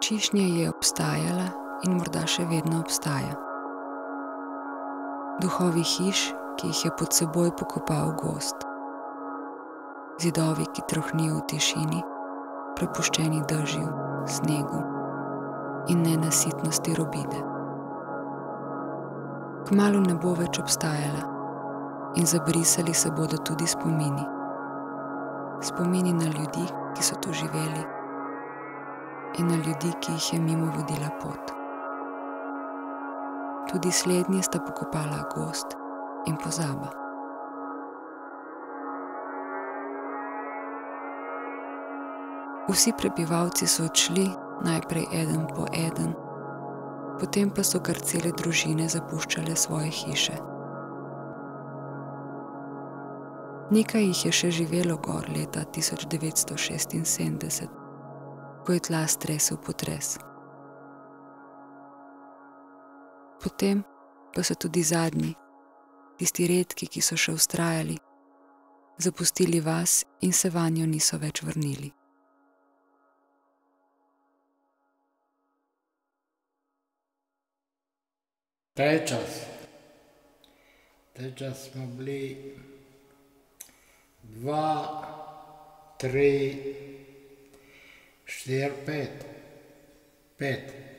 Čišnja je obstajala in morda še vedno obstaja. Duhovi hiš, ki jih je pod seboj pokopal gozd. Zidovi, ki trohnijo v tišini, prepuščeni dežju, snegu in nenasitnosti robide. Kmalu ne bo več obstajala in zabrisali se bodo tudi spomini. Spomini na ljudi, ki so tu živeli, in na ljudi, ki jih je mimo vodila pot. Tudi slednji sta pokopala gozd in pozaba. Vsi prebivalci so odšli, najprej eden po eden, potem pa so kar cele družine zapuščale svoje hiše. Nekaj jih je še živelo gor leta 1976, ko je tla stresel potres. Potem pa so tudi zadnji, tisti redki, ki so še vztrajali, zapustili vas in se vanjo niso več vrnili. Taj čas smo bili 2, 3, 4, 5.